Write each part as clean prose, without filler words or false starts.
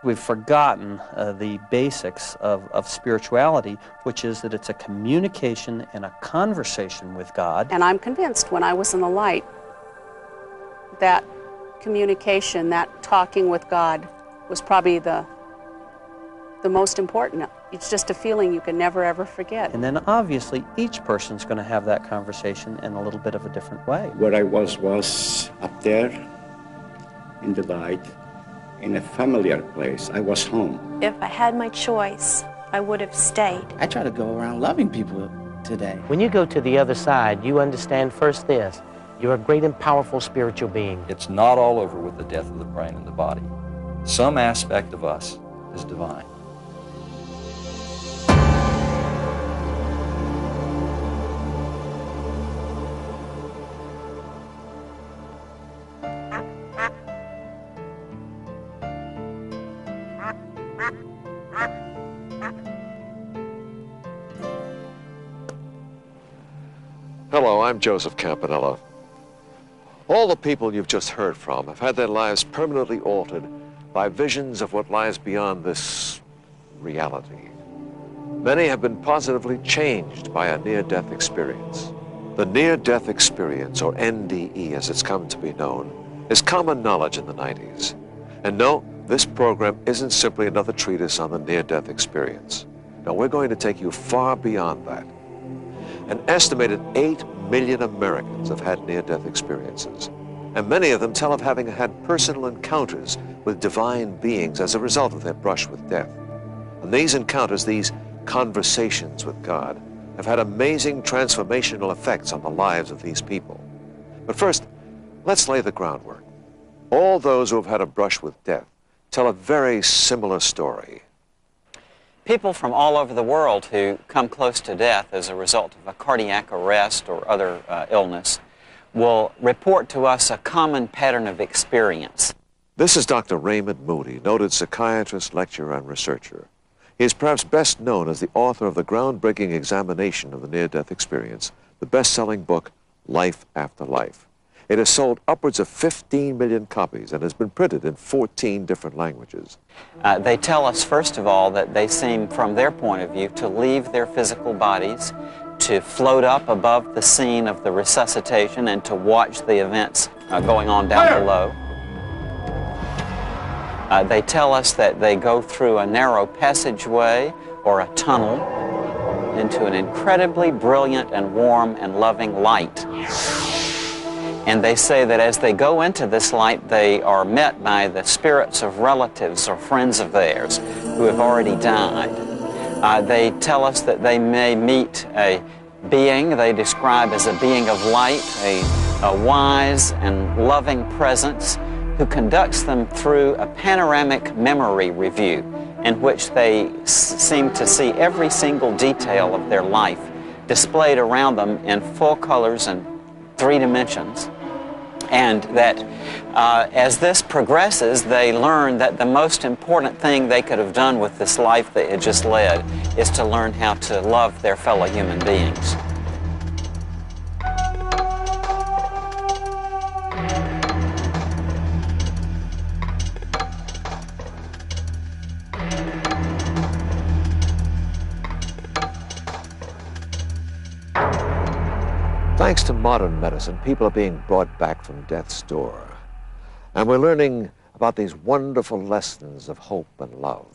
We've forgotten the basics of spirituality, which is that it's a communication and a conversation with God. And I'm convinced when I was in the light, that communication, that talking with God was probably the most important. It's just a feeling you can never, ever forget. And then obviously each person's going to have that conversation in a little bit of a different way. Where I was up there in the light, in a familiar place. I was home. If I had my choice, I would have stayed. I try to go around loving people today. When you go to the other side, you understand first this: you're a great and powerful spiritual being. It's not all over with the death of the brain and the body. Some aspect of us is divine. Hello, I'm Joseph Campanella. All the people you've just heard from have had their lives permanently altered by visions of what lies beyond this reality. Many have been positively changed by a near-death experience. The near-death experience, or NDE as it's come to be known, is common knowledge in the 90s. And no, this program isn't simply another treatise on the near-death experience. No, we're going to take you far beyond that. An estimated 8 million Americans have had near-death experiences, and many of them tell of having had personal encounters with divine beings as a result of their brush with death. And these encounters, these conversations with God, have had amazing transformational effects on the lives of these people. But first, let's lay the groundwork. All those who have had a brush with death tell a very similar story. People from all over the world who come close to death as a result of a cardiac arrest or other illness will report to us a common pattern of experience. This is Dr. Raymond Moody, noted psychiatrist, lecturer, and researcher. He is perhaps best known as the author of the groundbreaking examination of the near-death experience, the best-selling book, Life After Life. It has sold upwards of 15 million copies and has been printed in 14 different languages. They tell us, first of all, that they seem, from their point of view, to leave their physical bodies, to float up above the scene of the resuscitation, and to watch the events going on down below. They tell us that they go through a narrow passageway or a tunnel into an incredibly brilliant and warm and loving light. And they say that as they go into this light, they are met by the spirits of relatives or friends of theirs who have already died. They tell us that they may meet a being they describe as a being of light, a wise and loving presence who conducts them through a panoramic memory review in which they seem to see every single detail of their life displayed around them in full colors and 3 dimensions, and that as this progresses, they learn that the most important thing they could have done with this life they had just led is to learn how to love their fellow human beings. Thanks to modern medicine, people are being brought back from death's door. And we're learning about these wonderful lessons of hope and love.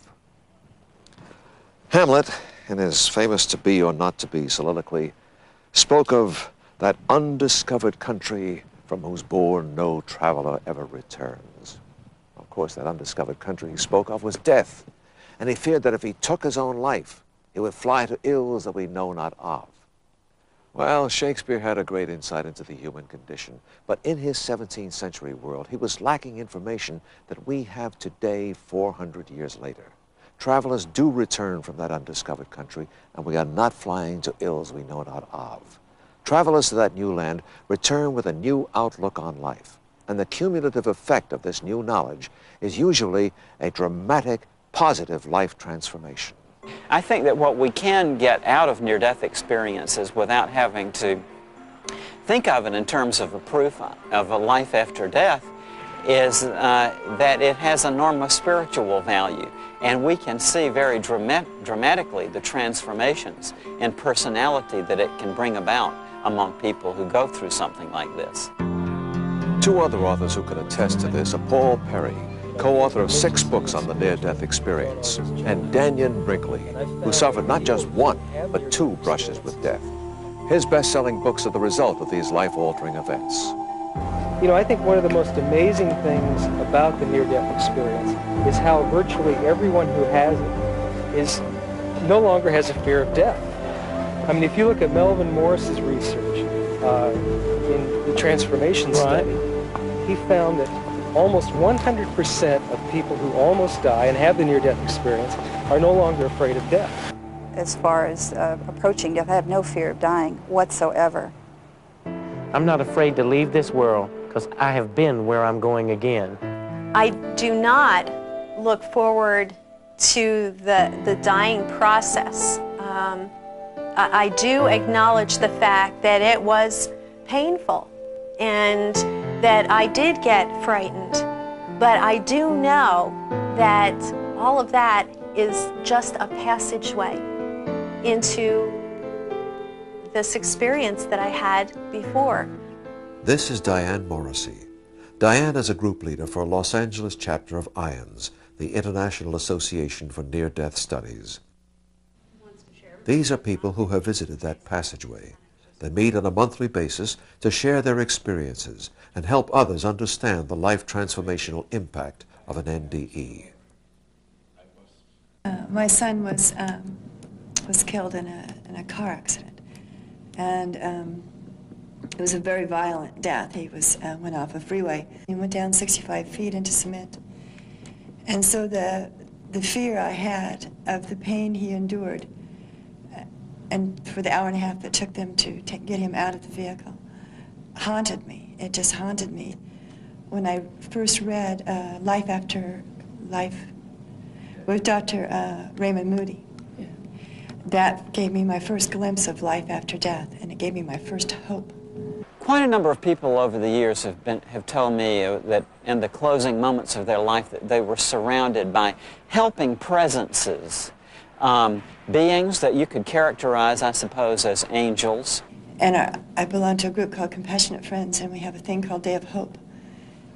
Hamlet, in his famous To Be or Not to Be soliloquy, spoke of that undiscovered country from whose bourne no traveler ever returns. Of course, that undiscovered country he spoke of was death, and he feared that if he took his own life, he would fly to ills that we know not of. Well, Shakespeare had a great insight into the human condition, but in his 17th century world, he was lacking information that we have today 400 years later. Travelers do return from that undiscovered country, and we are not flying to ills we know not of. Travelers to that new land return with a new outlook on life, and the cumulative effect of this new knowledge is usually a dramatic, positive life transformation. I think that what we can get out of near-death experiences without having to think of it in terms of a proof of a life after death is that it has enormous spiritual value. And we can see very dramatically the transformations in personality that it can bring about among people who go through something like this. Two other authors who can attest to this are Paul Perry, co-author of 6 books on the near-death experience, and Dannion Brinkley, who suffered not just 1, but 2 brushes with death. His best-selling books are the result of these life-altering events. You know, I think one of the most amazing things about the near-death experience is how virtually everyone who has it no longer has a fear of death. I mean, if you look at Melvin Moorse's research in the transformation study, he found that almost 100% of people who almost die and have the near-death experience are no longer afraid of death. As far as approaching death, I have no fear of dying whatsoever. I'm not afraid to leave this world because I have been where I'm going again. I do not look forward to the dying process. I do acknowledge the fact that it was painful and that I did get frightened, but I do know that all of that is just a passageway into this experience that I had before. This is Dianne Morrissey. Dianne is a group leader for a Los Angeles chapter of IANDS, the International Association for Near-Death Studies. These are people who have visited that passageway. They meet on a monthly basis to share their experiences and help others understand the life-transformational impact of an NDE. My son was killed in a car accident, and it was a very violent death. He went off a freeway. He went down 65 feet into cement. And so the fear I had of the pain he endured, and for the hour and a half that took them to get him out of the vehicle, haunted me. It just haunted me. When I first read Life After Life with Dr. Raymond Moody, that gave me my first glimpse of life after death, and it gave me my first hope. Quite a number of people over the years have told me that in the closing moments of their life that they were surrounded by helping presences, beings that you could characterize, I suppose, as angels. And I belong to a group called Compassionate Friends, and we have a thing called Day of Hope.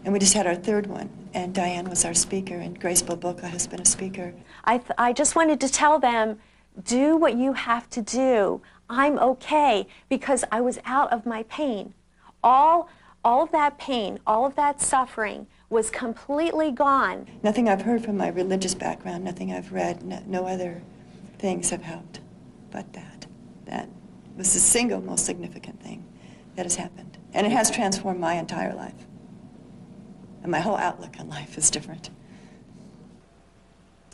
And we just had our 3rd one, and Dianne was our speaker, and Grace Bubulka has been a speaker. I just wanted to tell them, do what you have to do. I'm okay, because I was out of my pain. All of that pain, all of that suffering was completely gone. Nothing I've heard from my religious background, nothing I've read, no other things have helped but that. That was the single most significant thing that has happened. And it has transformed my entire life. And my whole outlook on life is different.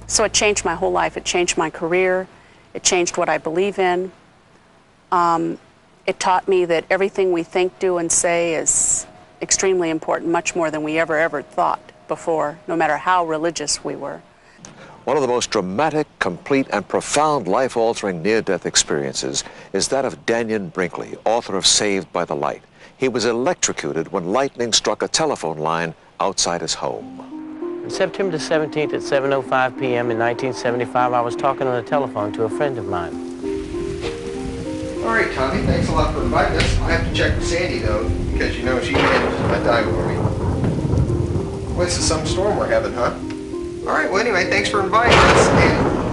So it changed my whole life. It changed my career. It changed what I believe in. It taught me that everything we think, do, and say is extremely important, much more than we ever thought before, no matter how religious we were. One of the most dramatic, complete, and profound life-altering near-death experiences is that of Dannion Brinkley, author of Saved by the Light. He was electrocuted when lightning struck a telephone line outside his home. On September 17th at 7:05 p.m. in 1975, I was talking on the telephone to a friend of mine. All right, Tommy, thanks a lot for inviting us. I'll have to check with Sandy, though, because, you know, she managed my time for me. Well, this is some storm we're having, huh? All right, well, anyway, thanks for inviting us, and...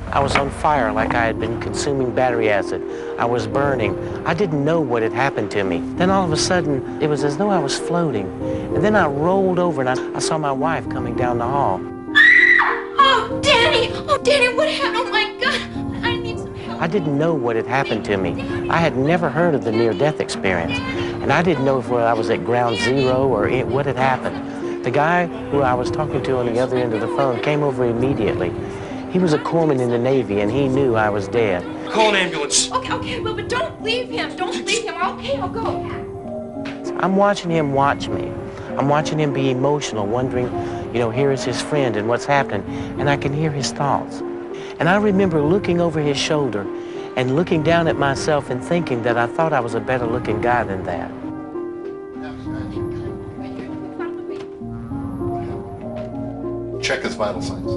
I was on fire like I had been consuming battery acid. I was burning. I didn't know what had happened to me. Then all of a sudden, it was as though I was floating. And then I rolled over and I saw my wife coming down the hall. Oh, Danny! Oh, Danny, what happened? Oh, my God! I need some help. I didn't know what had happened to me. I had never heard of the near-death experience. And I didn't know if I was at ground zero or what had happened. The guy who I was talking to on the other end of the phone came over immediately. He was a corpsman in the Navy, and he knew I was dead. Call an ambulance. Okay, well, but don't leave him. Don't leave him. Okay, I'll go. I'm watching him watch me. I'm watching him be emotional, wondering, you know, here is his friend and what's happening, and I can hear his thoughts. And I remember looking over his shoulder and looking down at myself and thinking that I thought I was a better looking guy than that. Check his vital signs.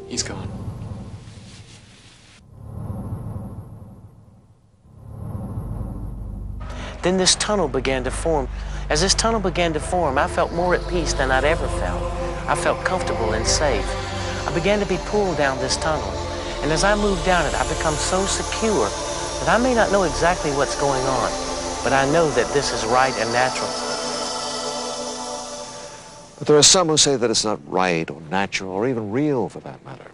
He's gone. Then this tunnel began to form. As this tunnel began to form, I felt more at peace than I'd ever felt. I felt comfortable and safe. I began to be pulled down this tunnel. And as I moved down it, I become so secure that I may not know exactly what's going on, but I know that this is right and natural. But there are some who say that it's not right or natural or even real for that matter.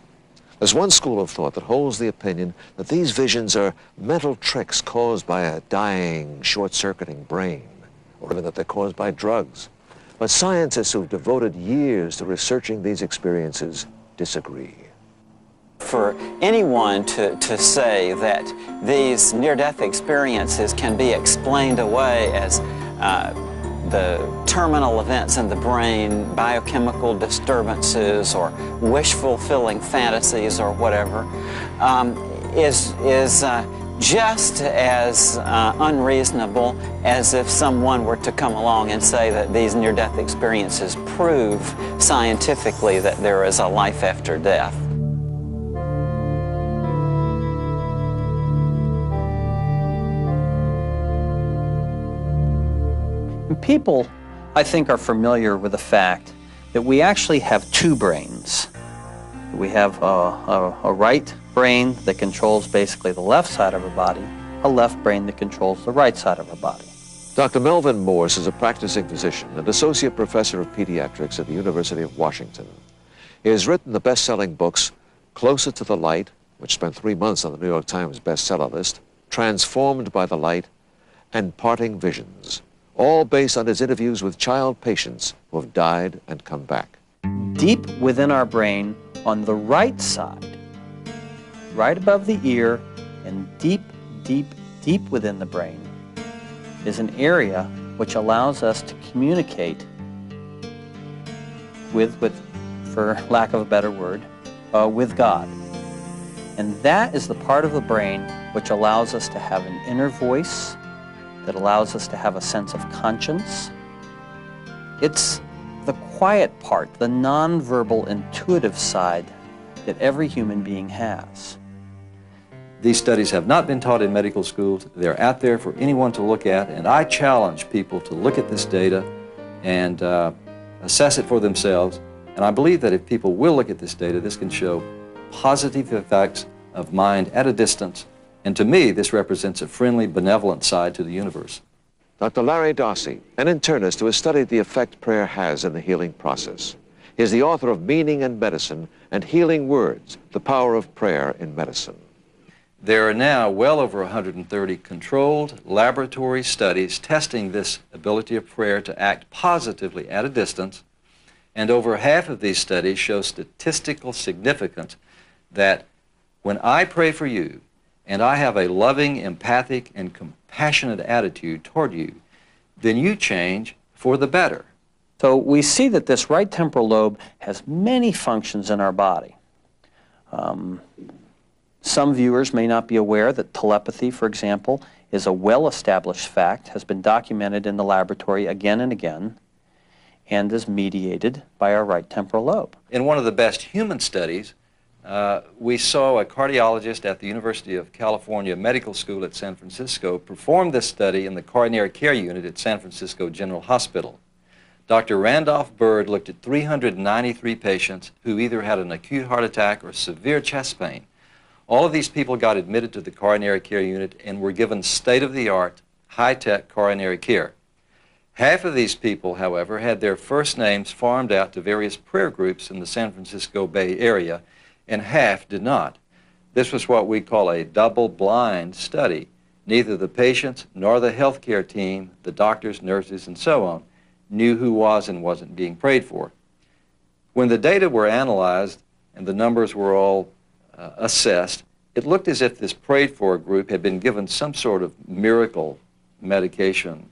There's one school of thought that holds the opinion that these visions are mental tricks caused by a dying, short-circuiting brain, or even that they're caused by drugs. But scientists who've devoted years to researching these experiences disagree. For anyone to say that these near-death experiences can be explained away as the terminal events in the brain, biochemical disturbances, or wish-fulfilling fantasies, or whatever, is just as unreasonable as if someone were to come along and say that these near-death experiences prove scientifically that there is a life after death. People, I think, are familiar with the fact that we actually have two brains. We have a right brain that controls basically the left side of our body, a left brain that controls the right side of our body. Dr. Melvin Moorse is a practicing physician and associate professor of pediatrics at the University of Washington. He has written the best-selling books Closer to the Light, which spent 3 months on the New York Times bestseller list, Transformed by the Light, and Parting Visions, all based on his interviews with child patients who have died and come back. Deep within our brain, on the right side, right above the ear, and deep, deep, deep within the brain, is an area which allows us to communicate with, for lack of a better word, with God. And that is the part of the brain which allows us to have an inner voice, that allows us to have a sense of conscience. It's the quiet part, the nonverbal, intuitive side that every human being has. These studies have not been taught in medical schools. They're out there for anyone to look at, and I challenge people to look at this data and assess it for themselves. And I believe that if people will look at this data, this can show positive effects of mind at a distance. And to me, this represents a friendly, benevolent side to the universe. Dr. Larry Dossey, an internist who has studied the effect prayer has in the healing process. He is the author of Meaning and Medicine and Healing Words, The Power of Prayer in Medicine. There are now well over 130 controlled laboratory studies testing this ability of prayer to act positively at a distance, and over half of these studies show statistical significance that when I pray for you, and I have a loving, empathic, and compassionate attitude toward you, then you change for the better. So we see that this right temporal lobe has many functions in our body. Some viewers may not be aware that telepathy, for example, is a well-established fact, has been documented in the laboratory again and again, and is mediated by our right temporal lobe. In one of the best human studies, we saw a cardiologist at the University of California Medical School at San Francisco perform this study in the coronary care unit at San Francisco General Hospital. Dr. Randolph Bird looked at 393 patients who either had an acute heart attack or severe chest pain. All of these people got admitted to the coronary care unit and were given state-of-the-art, high-tech coronary care. Half of these people, however, had their first names farmed out to various prayer groups in the San Francisco Bay Area, and half did not. This was what we call a double-blind study. Neither the patients nor the healthcare team, the doctors, nurses, and so on, knew who was and wasn't being prayed for. When the data were analyzed and the numbers were all assessed, It looked as if this prayed-for group had been given some sort of miracle medication.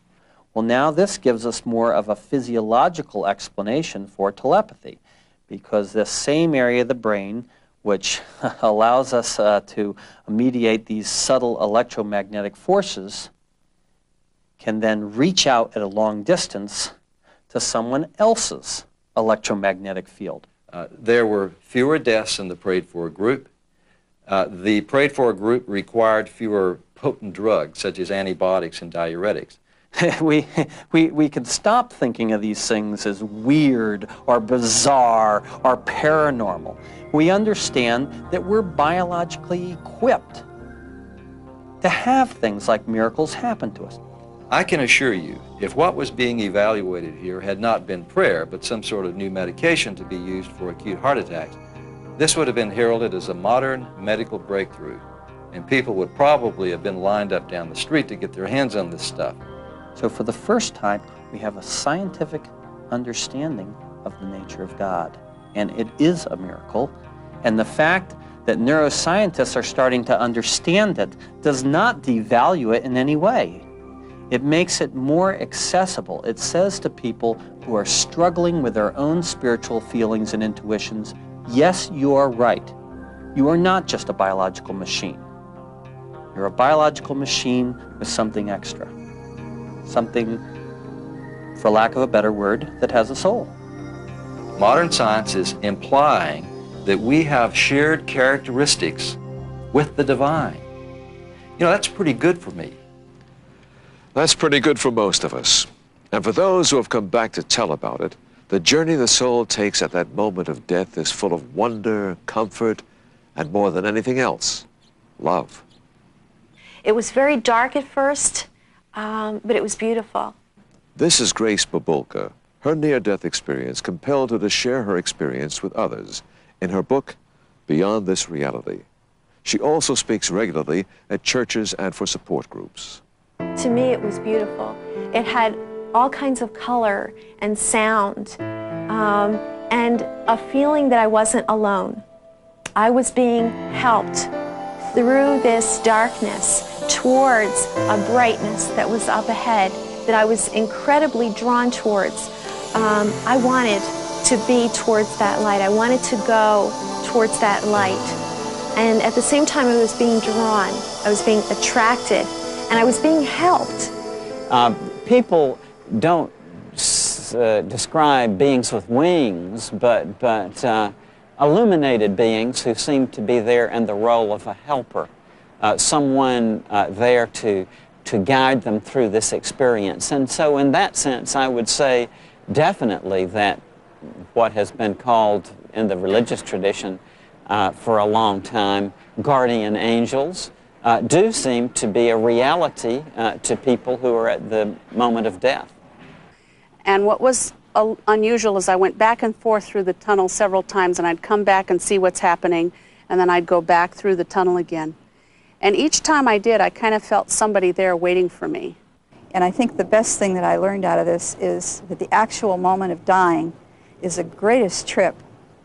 Well, now this gives us more of a physiological explanation for telepathy, because this same area of the brain, which allows us to mediate these subtle electromagnetic forces, can then reach out at a long distance to someone else's electromagnetic field. There were fewer deaths in the prayed-for group. The prayed-for group required fewer potent drugs, such as antibiotics and diuretics. we can stop thinking of these things as weird or bizarre or paranormal. We understand that we're biologically equipped to have things like miracles happen to us. I can assure you, if what was being evaluated here had not been prayer, but some sort of new medication to be used for acute heart attacks, this would have been heralded as a modern medical breakthrough, and people would probably have been lined up down the street to get their hands on this stuff. So for the first time, we have a scientific understanding of the nature of God, and it is a miracle. And the fact that neuroscientists are starting to understand it does not devalue it in any way. It makes it more accessible. It says to people who are struggling with their own spiritual feelings and intuitions, yes, you are right. You are not just a biological machine. You're a biological machine with something extra. Something, for lack of a better word, that has a soul. Modern science is implying that we have shared characteristics with the divine. You know, that's pretty good for me. That's pretty good for most of us. And for those who have come back to tell about it, the journey the soul takes at that moment of death is full of wonder, comfort, and more than anything else, love. It was very dark at first, but it was beautiful. This is Grace Bubulka. Her near-death experience compelled her to share her experience with others in her book, Beyond This Reality. She also speaks regularly at churches and for support groups. To me, it was beautiful. It had all kinds of color and sound, and a feeling that I wasn't alone. I was being helped through this darkness towards a brightness that was up ahead that I was incredibly drawn towards. I wanted to be towards that light. I wanted to go towards that light. And at the same time, I was being drawn. I was being attracted, and I was being helped. People don't describe beings with wings, but illuminated beings who seem to be there in the role of a helper, someone there to guide them through this experience. And so in that sense, I would say definitely that what has been called in the religious tradition for a long time, guardian angels, do seem to be a reality to people who are at the moment of death. And what was unusual is I went back and forth through the tunnel several times, and I'd come back and see what's happening, and then I'd go back through the tunnel again. And each time I did, I kind of felt somebody there waiting for me. And I think the best thing that I learned out of this is that the actual moment of dying is the greatest trip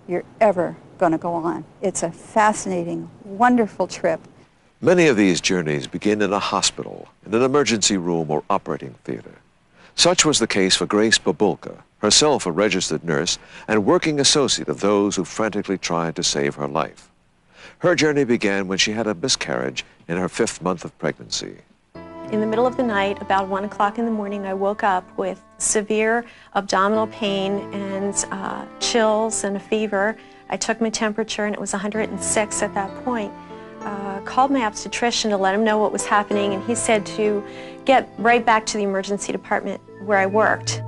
you're ever going to go on. It's a fascinating, wonderful trip. Many of these journeys begin in a hospital, in an emergency room or operating theater. Such was the case for Grace Bubulka, herself a registered nurse and working associate of those who frantically tried to save her life. Her journey began when she had a miscarriage in her 5th month of pregnancy. In the middle of the night, about 1 o'clock in the morning, I woke up with severe abdominal pain and chills and a fever. I took my temperature, and it was 106 at that point. Called my obstetrician to let him know what was happening, and he said to get right back to the emergency department where I worked.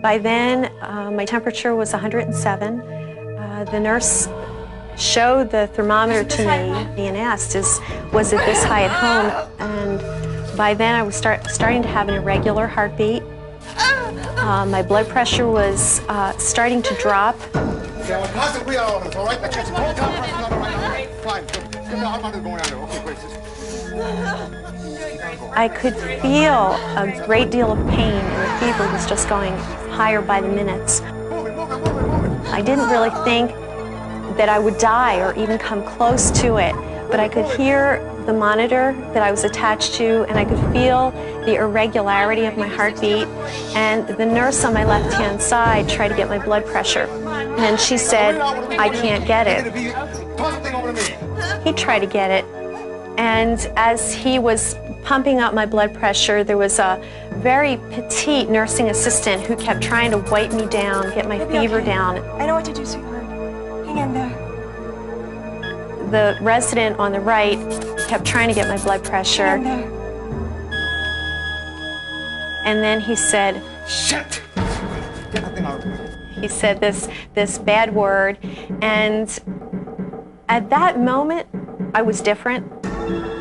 By then, my temperature was 107. The nurse showed the thermometer to me and asked, was it this high at home? And by then I was starting to have an irregular heartbeat. My blood pressure was starting to drop. I could feel a great deal of pain, and the fever was just going higher by the minutes. I didn't really think that I would die or even come close to it but I could hear the monitor that I was attached to, and I could feel the irregularity of my heartbeat. And the nurse on my left-hand side tried to get my blood pressure, and she said, "I can't get it." He tried to get it, and as he was pumping up my blood pressure, there was a very petite nursing assistant who kept trying to wipe me down, get my fever down. I know what to do, sweetheart. Hang in there. The resident on the right kept trying to get my blood pressure. Hang in there. And then he said, "Shit!" He said this bad word, and at that moment, I was different.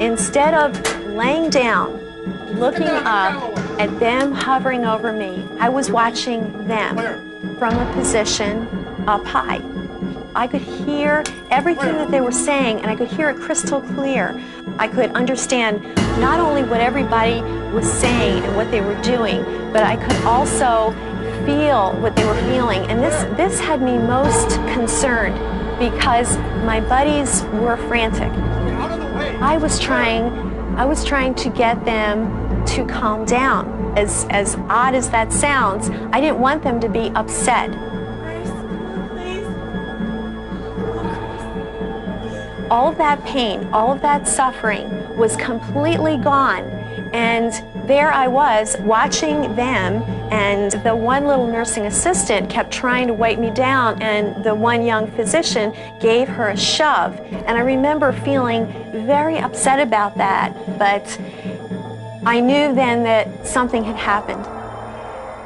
Instead of laying down, looking up at them hovering over me, I was watching them from a position up high. I could hear everything that they were saying, and I could hear it crystal clear. I could understand not only what everybody was saying and what they were doing, but I could also feel what they were feeling. And this had me most concerned because my buddies were frantic. I was trying to get them to calm down. As odd as that sounds, I didn't want them to be upset. All of that pain, all of that suffering was completely gone. And there I was watching them, and the one little nursing assistant kept trying to wipe me down, and the one young physician gave her a shove. And I remember feeling very upset about that, but I knew then that something had happened.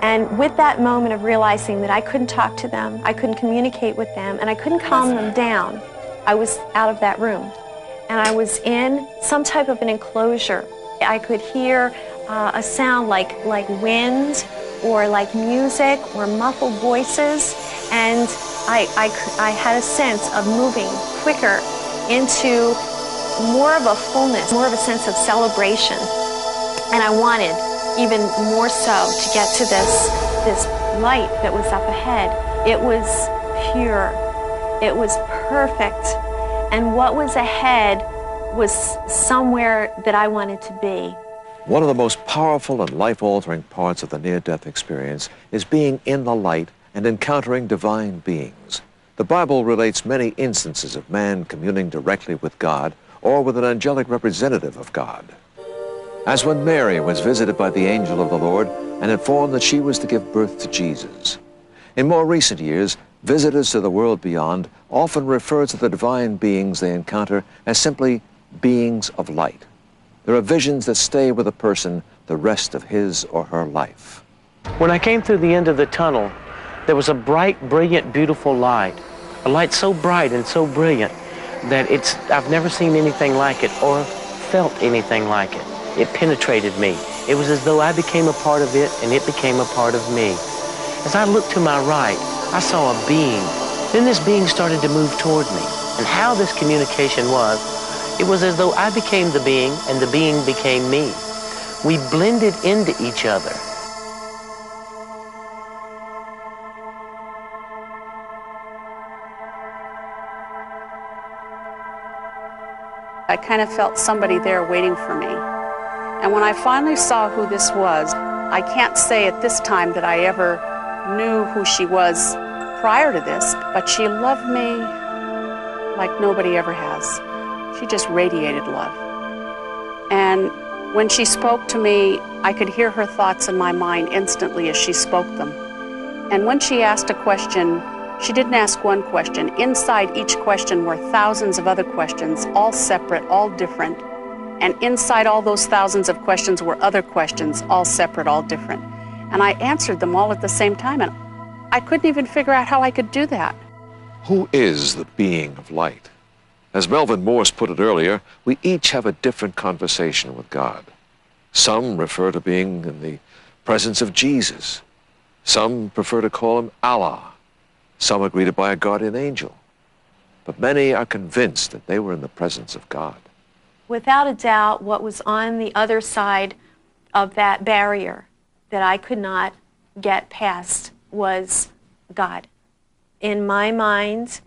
And with that moment of realizing that I couldn't talk to them, I couldn't communicate with them, and I couldn't calm them down, I was out of that room. And I was in some type of an enclosure. I could hear a sound like wind or like music or muffled voices, and I had a sense of moving quicker into more of a fullness, more of a sense of celebration. And I wanted even more so to get to this light that was up ahead. It was pure. It was perfect. And what was ahead was somewhere that I wanted to be. One of the most powerful and life-altering parts of the near-death experience is being in the light and encountering divine beings. The Bible relates many instances of man communing directly with God or with an angelic representative of God. As when Mary was visited by the angel of the Lord and informed that she was to give birth to Jesus. In more recent years, visitors to the world beyond often refer to the divine beings they encounter as simply beings of light. There are visions that stay with a person the rest of his or her life. When I came through the end of the tunnel, there was a bright, brilliant, beautiful light. A light so bright and so brilliant that I've never seen anything like it or felt anything like it. It penetrated me. It was as though I became a part of it and it became a part of me. As I looked to my right, I saw a being. Then this being started to move toward me. And how this communication was, it was as though I became the being and the being became me. We blended into each other. I kind of felt somebody there waiting for me. And when I finally saw who this was, I can't say at this time that I ever knew who she was prior to this, but she loved me like nobody ever has. She just radiated love. And when she spoke to me, I could hear her thoughts in my mind instantly as she spoke them. And when she asked a question, she didn't ask one question. Inside each question were thousands of other questions, all separate, all different. And inside all those thousands of questions were other questions, all separate, all different. And I answered them all at the same time, and I couldn't even figure out how I could do that. Who is the being of light? As Melvin Moorse put it earlier, we each have a different conversation with God. Some refer to being in the presence of Jesus. Some prefer to call him Allah. Some are greeted by a guardian angel. But many are convinced that they were in the presence of God. Without a doubt, what was on the other side of that barrier that I could not get past was God. In my mind,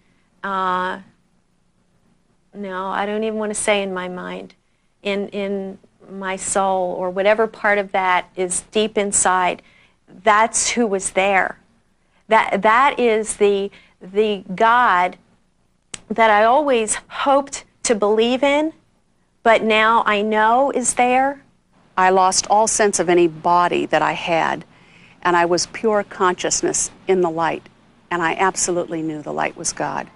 I don't even want to say in my mind, in my soul, or whatever part of that is deep inside, that's who was there. That is the God that I always hoped to believe in, but now I know is there. I lost all sense of any body that I had, and I was pure consciousness in the light, and I absolutely knew the light was God.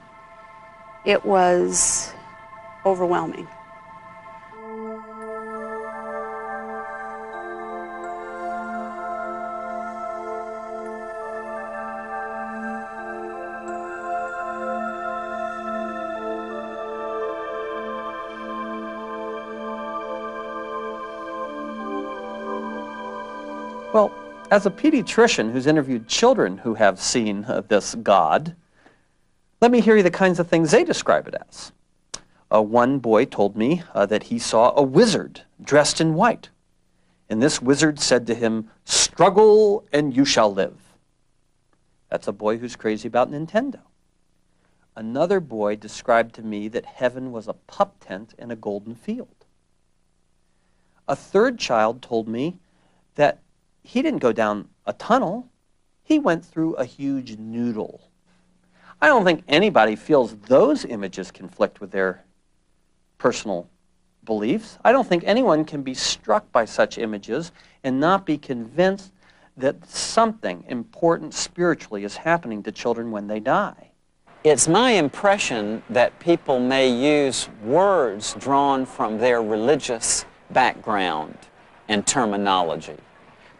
It was overwhelming. Well, as a pediatrician who's interviewed children who have seen this God, let me hear you the kinds of things they describe it as. One boy told me that he saw a wizard dressed in white, and this wizard said to him, "Struggle and you shall live." That's a boy who's crazy about Nintendo. Another boy described to me that heaven was a pup tent in a golden field. A third child told me that he didn't go down a tunnel, he went through a huge noodle. I don't think anybody feels those images conflict with their personal beliefs. I don't think anyone can be struck by such images and not be convinced that something important spiritually is happening to children when they die. It's my impression that people may use words drawn from their religious background and terminology,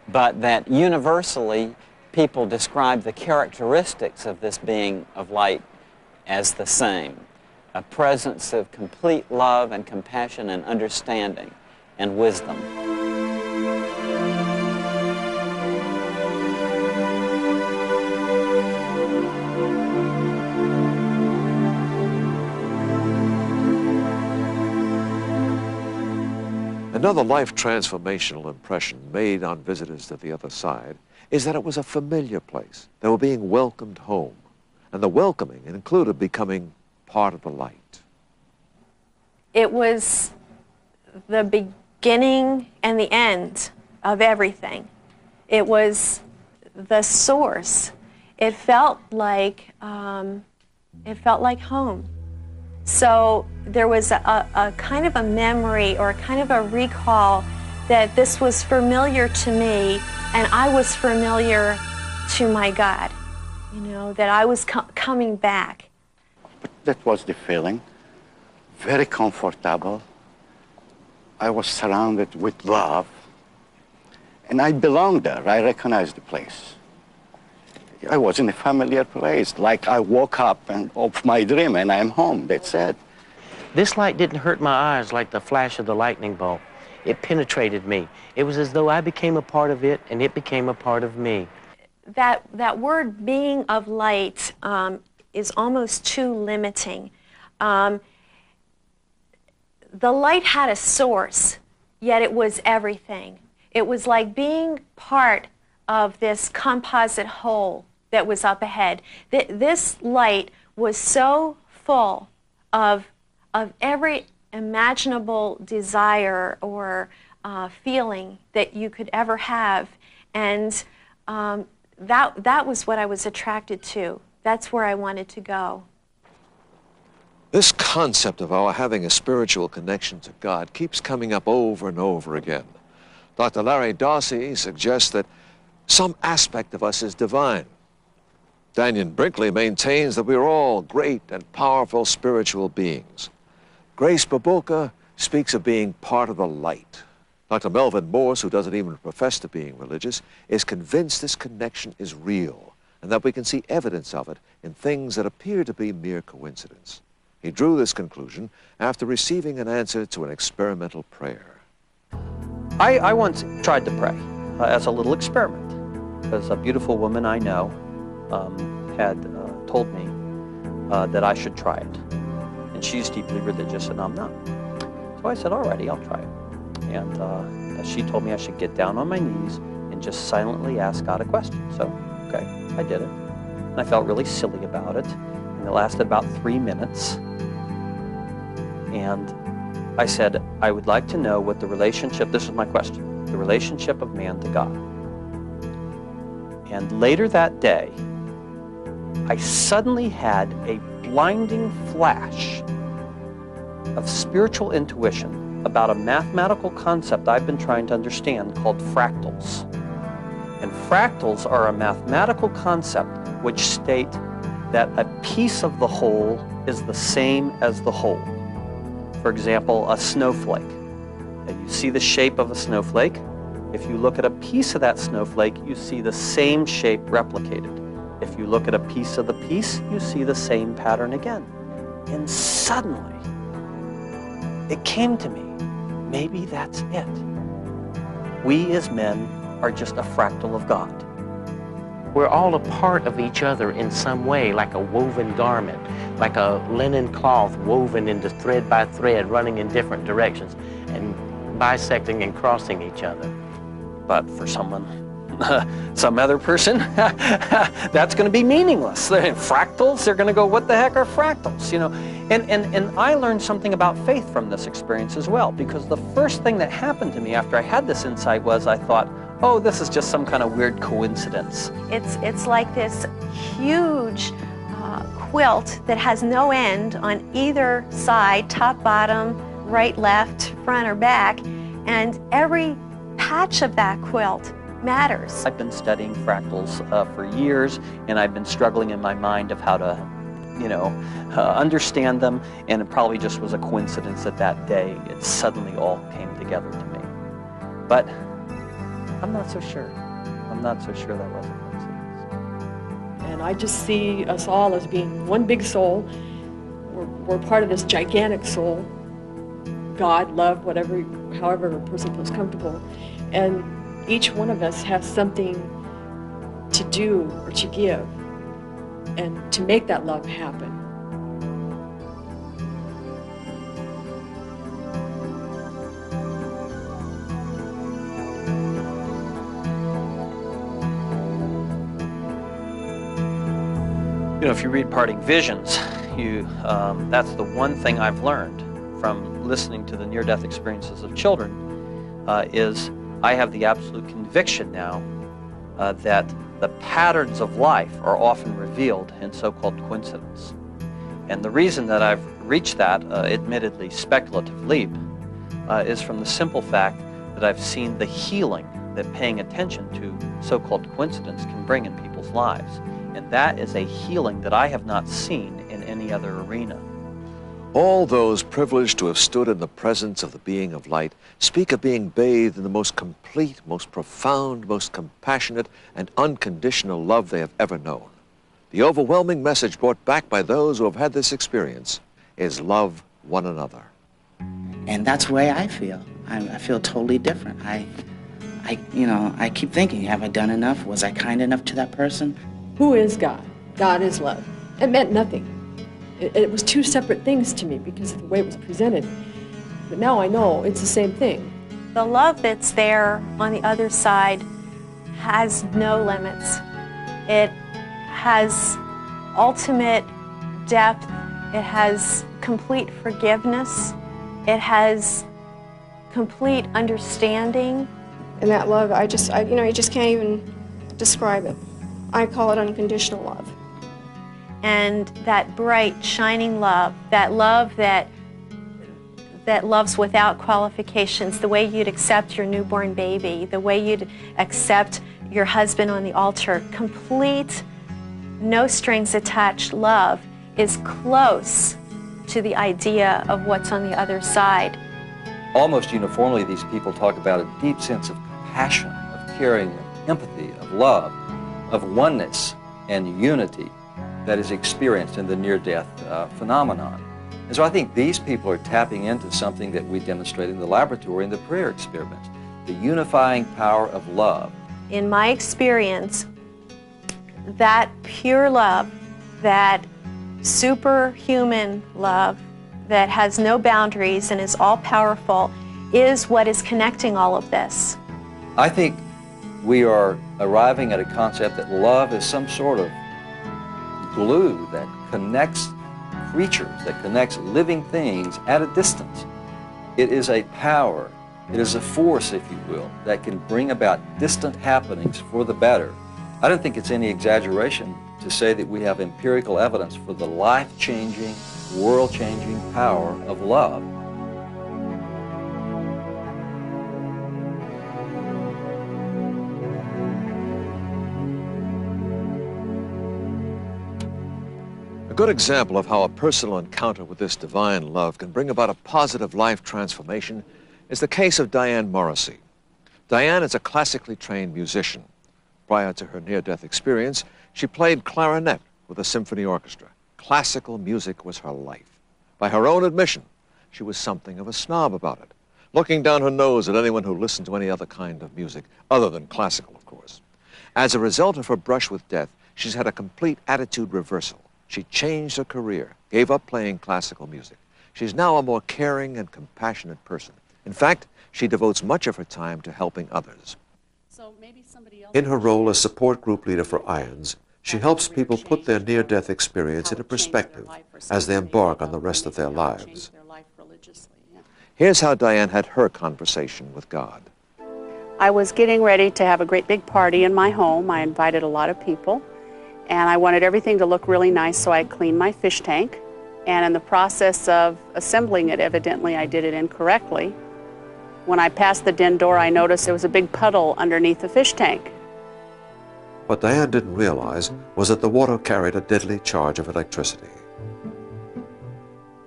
but that universally people describe the characteristics of this being of light as the same: a presence of complete love and compassion and understanding and wisdom. Another life-transformational impression made on visitors to the other side is that it was a familiar place. They were being welcomed home, and the welcoming included becoming part of the light. It was the beginning and the end of everything. It was the source. It felt like home. So there was a kind of a memory or a kind of a recall that this was familiar to me, and I was familiar to my God, that I was coming back. That was the feeling. Very comfortable. I was surrounded with love, and I belonged there. I recognized the place. I was in a familiar place, like I woke up of my dream and I'm home, that's it. This light didn't hurt my eyes like the flash of the lightning bolt. It penetrated me. It was as though I became a part of it and it became a part of me. That word being of light is almost too limiting. The light had a source, yet it was everything. It was like being part of this composite whole that was up ahead. This light was so full of every imaginable desire or feeling that you could ever have, and that was what I was attracted to. That's where I wanted to go. This concept of our having a spiritual connection to God keeps coming up over and over again. Dr. Larry Dossey suggests that some aspect of us is divine. Dannion Brinkley maintains that we're all great and powerful spiritual beings. Grace Bubulka speaks of being part of the light. Dr. Melvin Moorse, who doesn't even profess to being religious, is convinced this connection is real and that we can see evidence of it in things that appear to be mere coincidence. He drew this conclusion after receiving an answer to an experimental prayer. I once tried to pray as a little experiment, because a beautiful woman I know had told me that I should try it. And she's deeply religious and I'm not. So I said, alrighty, I'll try it. And she told me I should get down on my knees and just silently ask God a question. So, okay, I did it. And I felt really silly about it. And it lasted about 3 minutes. And I said, I would like to know what the relationship, this is my question, the relationship of man to God. And later that day, I suddenly had a blinding flash of spiritual intuition about a mathematical concept I've been trying to understand called fractals. And fractals are a mathematical concept which state that a piece of the whole is the same as the whole. For example, a snowflake. And you see the shape of a snowflake. If you look at a piece of that snowflake, you see the same shape replicated. If you look at a piece of the piece, you see the same pattern again. And suddenly, it came to me, maybe that's it. We as men are just a fractal of God. We're all a part of each other in some way, like a woven garment, like a linen cloth woven into thread by thread, running in different directions and bisecting and crossing each other. But for someone, some other person, that's going to be meaningless. Fractals, they're going to go, what the heck are fractals? You know, and I learned something about faith from this experience as well, because the first thing that happened to me after I had this insight was I thought, oh, this is just some kind of weird coincidence. It's like this huge quilt that has no end on either side, top, bottom, right, left, front, or back, and every patch of that quilt matters. I've been studying fractals for years, and I've been struggling in my mind of how to, you know, understand them, and it probably just was a coincidence that that day it suddenly all came together to me. But I'm not so sure. I'm not so sure that was a coincidence. And I just see us all as being one big soul. We're part of this gigantic soul. God, love, whatever, however a person feels comfortable. And each one of us has something to do or to give and to make that love happen. You know, if you read Parting Visions, that's the one thing I've learned from listening to the near-death experiences of children, is I have the absolute conviction now that the patterns of life are often revealed in so-called coincidence. And the reason that I've reached that, admittedly speculative leap, is from the simple fact that I've seen the healing that paying attention to so-called coincidence can bring in people's lives. And that is a healing that I have not seen in any other arena. All those privileged to have stood in the presence of the being of light speak of being bathed in the most complete, most profound, most compassionate, and unconditional love they have ever known. The overwhelming message brought back by those who have had this experience is love one another. And that's the way I feel. I feel totally different. I keep thinking, have I done enough? Was I kind enough to that person? Who is God? God is love. It meant nothing. It was two separate things to me because of the way it was presented. But now I know it's the same thing. The love that's there on the other side has no limits. It has ultimate depth. It has complete forgiveness. It has complete understanding. And that love, you just can't even describe it. I call it unconditional love. And that bright, shining love, that love that loves without qualifications, the way you'd accept your newborn baby, the way you'd accept your husband on the altar, complete, no strings attached love is close to the idea of what's on the other side. Almost uniformly, these people talk about a deep sense of compassion, of caring, of empathy, of love, of oneness and unity that is experienced in the near-death phenomenon. And so I think these people are tapping into something that we demonstrate in the laboratory in the prayer experiments, the unifying power of love. In my experience, that pure love, that superhuman love that has no boundaries and is all-powerful is what is connecting all of this. I think we are arriving at a concept that love is some sort of glue that connects creatures, that connects living things at a distance. It is a power, it is a force, if you will, that can bring about distant happenings for the better. I don't think it's any exaggeration to say that we have empirical evidence for the life-changing, world-changing power of love. A good example of how a personal encounter with this divine love can bring about a positive life transformation is the case of Dianne Morrissey. Dianne is a classically trained musician. Prior to her near-death experience, she played clarinet with a symphony orchestra. Classical music was her life. By her own admission, she was something of a snob about it, looking down her nose at anyone who listened to any other kind of music, other than classical, of course. As a result of her brush with death, she's had a complete attitude reversal. She changed her career, gave up playing classical music. She's now a more caring and compassionate person. In fact, she devotes much of her time to helping others. So maybe somebody else. In her role as support group leader for IONS, she helps people put their near-death experience into perspective as they embark on the rest of their lives. Here's how Dianne had her conversation with God. I was getting ready to have a great big party in my home. I invited a lot of people, and I wanted everything to look really nice, so I cleaned my fish tank. And in the process of assembling it, evidently I did it incorrectly. When I passed the den door, I noticed there was a big puddle underneath the fish tank. What Dianne didn't realize was that the water carried a deadly charge of electricity.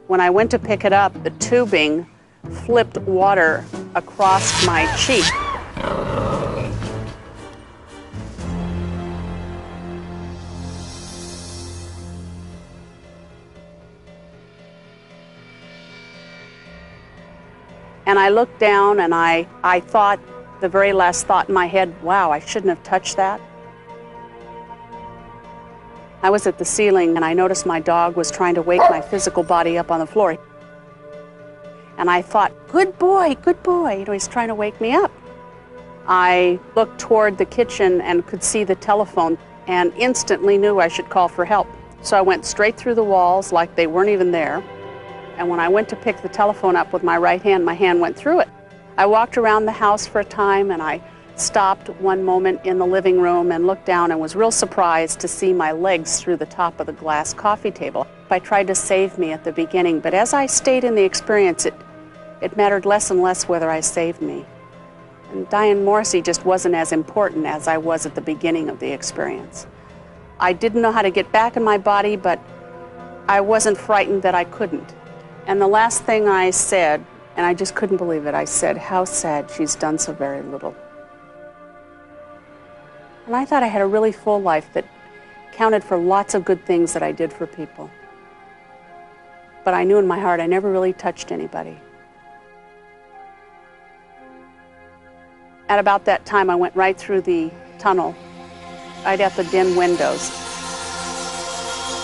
When I went to pick it up, the tubing flipped water across my cheek. And I looked down and I thought, the very last thought in my head, wow, I shouldn't have touched that. I was at the ceiling and I noticed my dog was trying to wake my physical body up on the floor. And I thought, good boy, you know, he's trying to wake me up. I looked toward the kitchen and could see the telephone and instantly knew I should call for help. So I went straight through the walls like they weren't even there. And when I went to pick the telephone up with my right hand, my hand went through it. I walked around the house for a time and I stopped one moment in the living room and looked down and was real surprised to see my legs through the top of the glass coffee table. I tried to save me at the beginning, but as I stayed in the experience, it mattered less and less whether I saved me. And Dianne Morrissey just wasn't as important as I was at the beginning of the experience. I didn't know how to get back in my body, but I wasn't frightened that I couldn't. And the last thing I said, and I just couldn't believe it, I said, how sad she's done so very little. And I thought I had a really full life that counted for lots of good things that I did for people. But I knew in my heart I never really touched anybody. At about that time, I went right through the tunnel, right at the dim windows.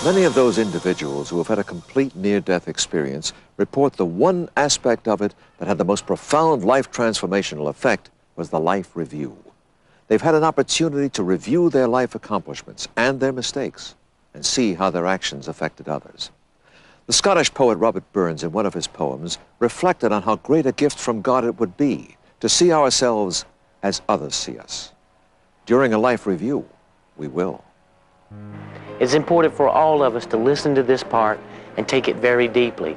Many of those individuals who have had a complete near-death experience report the one aspect of it that had the most profound life transformational effect was the life review. They've had an opportunity to review their life accomplishments and their mistakes and see how their actions affected others. The Scottish poet Robert Burns, in one of his poems, reflected on how great a gift from God it would be to see ourselves as others see us. During a life review, we will. It's important for all of us to listen to this part and take it very deeply.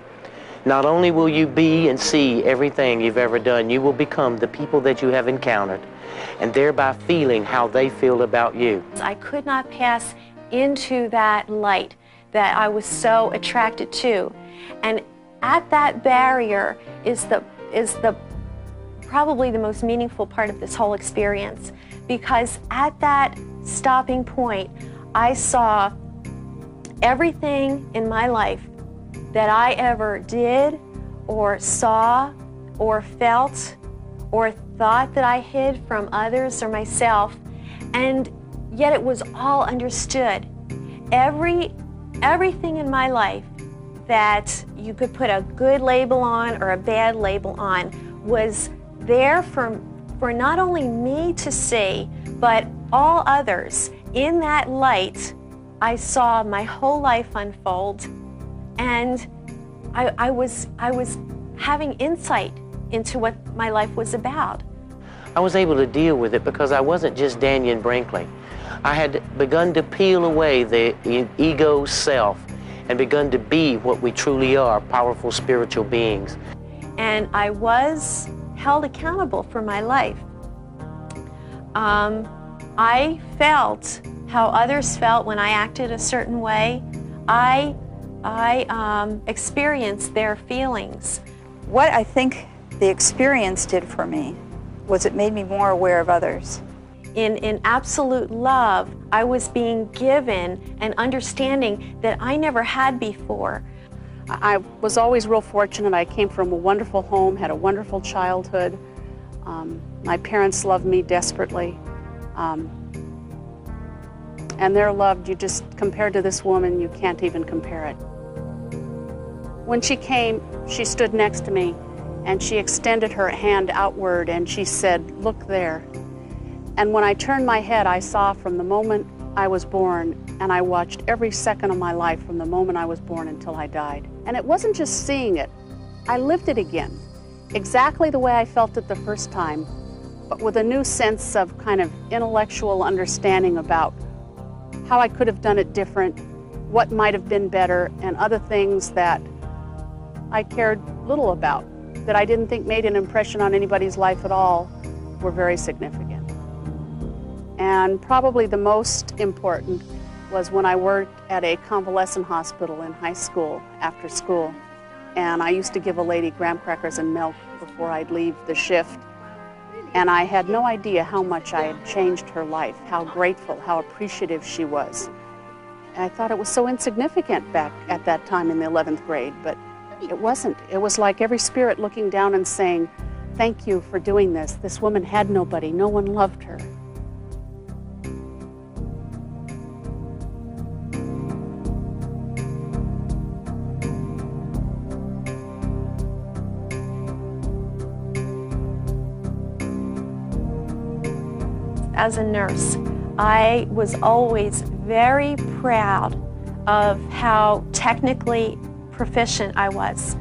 Not only will you be and see everything you've ever done, you will become the people that you have encountered, and thereby feeling how they feel about you. I could not pass into that light that I was so attracted to. And at that barrier is probably the most meaningful part of this whole experience, because at that stopping point, I saw everything in my life that I ever did or saw or felt or thought that I hid from others or myself, and yet it was all understood. Everything in my life that you could put a good label on or a bad label on was there for not only me to see, but all others. In that light, I saw my whole life unfold, And I was having insight into what my life was about. I was able to deal with it because I wasn't just Dannion Brinkley. I had begun to peel away the ego self and begun to be what we truly are, powerful spiritual beings. And I was held accountable for my life. I felt how others felt when I acted a certain way. I experienced their feelings. What I think the experience did for me was it made me more aware of others. In absolute love, I was being given an understanding that I never had before. I was always real fortunate. I came from a wonderful home, had a wonderful childhood. My parents loved me desperately. And their love, you just, compared to this woman, you can't even compare it. When she came, she stood next to me and she extended her hand outward and she said, "Look there." And when I turned my head, I saw from the moment I was born, and I watched every second of my life from the moment I was born until I died. And it wasn't just seeing it, I lived it again, exactly the way I felt it the first time, but with a new sense of kind of intellectual understanding about how I could have done it different, what might have been better, and other things that I cared little about, that I didn't think made an impression on anybody's life at all, were very significant. And probably the most important was when I worked at a convalescent hospital in high school, after school. And I used to give a lady graham crackers and milk before I'd leave the shift. And I had no idea how much I had changed her life, how grateful, how appreciative she was. And I thought it was so insignificant back at that time in the 11th grade, but it wasn't. It was like every spirit looking down and saying, "Thank you for doing this. This woman had nobody. No one loved her." As a nurse, I was always very proud of how technically proficient I was.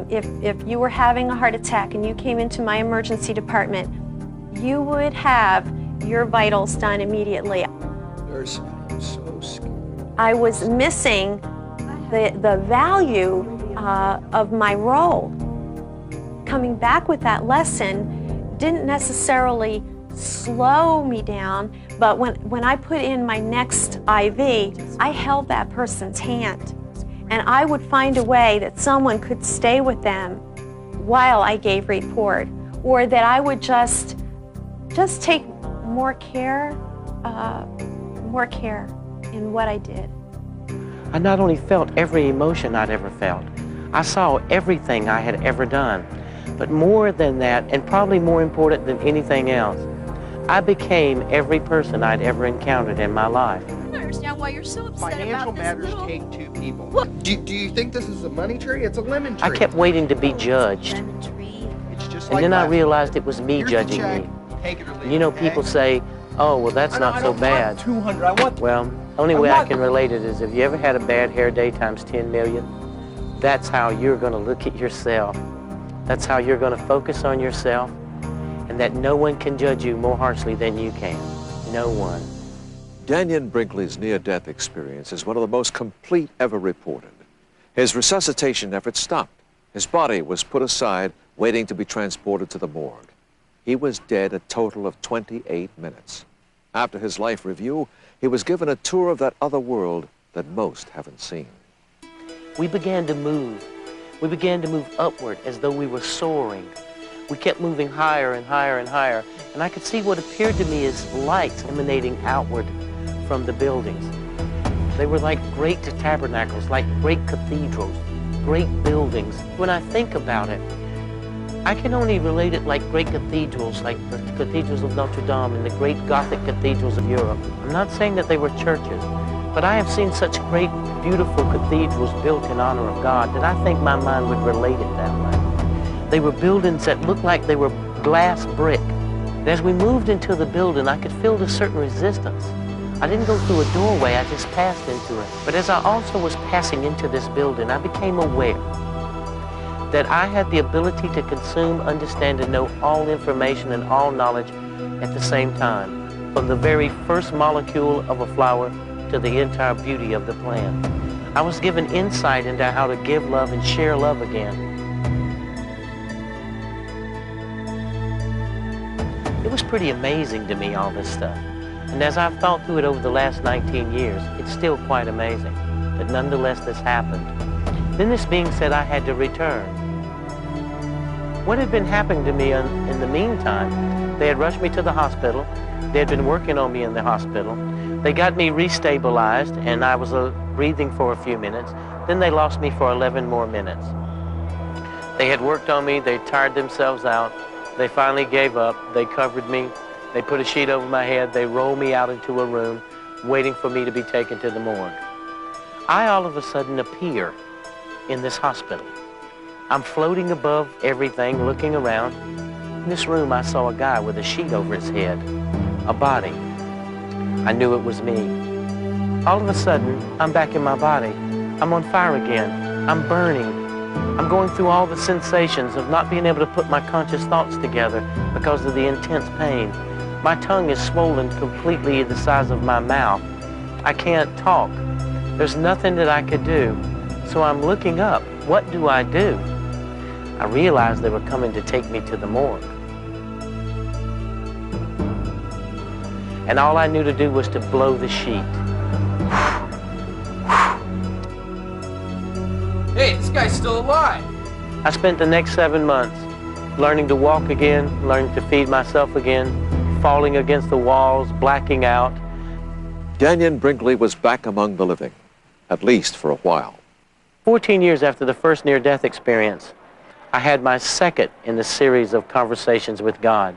If you were having a heart attack and you came into my emergency department, you would have your vitals done immediately. Nurse, I'm so scared. I was missing the value of my role. Coming back with that lesson didn't necessarily slow me down, but when I put in my next IV, I held that person's hand. And I would find a way that someone could stay with them while I gave report, or that I would just take more care in what I did. I not only felt every emotion I'd ever felt, I saw everything I had ever done. But more than that, and probably more important than anything else, I became every person I'd ever encountered in my life. I don't understand why you're so upset Financial about this matters little... take two people. Do you think this is a money tree? It's a lemon tree. I kept waiting to be judged. It's just And like then I last realized it was me Here's the judging check. me. Take it or leave You know, it, okay? people say, "Oh, well, that's not so bad." 200. I want. Well, only way I can relate it is, have you ever had a bad hair day times 10 million? That's how you're going to look at yourself. That's how you're going to focus on yourself, and that no one can judge you more harshly than you can. No one. Dannion Brinkley's near-death experience is one of the most complete ever reported. His resuscitation efforts stopped. His body was put aside, waiting to be transported to the morgue. He was dead a total of 28 minutes. After his life review, he was given a tour of that other world that most haven't seen. We began to move. We began to move upward as though we were soaring. We kept moving higher and higher and higher, and I could see what appeared to me as lights emanating outward from the buildings. They were like great tabernacles, like great cathedrals, great buildings. When I think about it, I can only relate it like great cathedrals, like the cathedrals of Notre Dame and the great Gothic cathedrals of Europe. I'm not saying that they were churches, but I have seen such great, beautiful cathedrals built in honor of God that I think my mind would relate it that way. They were buildings that looked like they were glass brick. And as we moved into the building, I could feel a certain resistance, I didn't go through a doorway, I just passed into it. But as I also was passing into this building, I became aware that I had the ability to consume, understand, and know all information and all knowledge at the same time, from the very first molecule of a flower to the entire beauty of the plant. I was given insight into how to give love and share love again. It was pretty amazing to me, all this stuff. And as I've thought through it over the last 19 years, it's still quite amazing that nonetheless this happened. Then this being said, I had to return. What had been happening to me in the meantime, they had rushed me to the hospital. They had been working on me in the hospital. They got me restabilized, and I was breathing for a few minutes. Then they lost me for 11 more minutes. They had worked on me. They tired themselves out. They finally gave up. They covered me. They put a sheet over my head. They rolled me out into a room, waiting for me to be taken to the morgue. I all of a sudden appear in this hospital. I'm floating above everything, looking around. In this room, I saw a guy with a sheet over his head, a body. I knew it was me. All of a sudden, I'm back in my body. I'm on fire again. I'm burning. I'm going through all the sensations of not being able to put my conscious thoughts together because of the intense pain. My tongue is swollen completely the size of my mouth. I can't talk. There's nothing that I could do. So I'm looking up. What do? I realized they were coming to take me to the morgue. And all I knew to do was to blow the sheet. Hey, this guy's still alive. I spent the next 7 months learning to walk again, learning to feed myself again, falling against the walls, blacking out. Dannion Brinkley was back among the living, at least for a while. 14 years after the first near-death experience, I had my second in the series of conversations with God.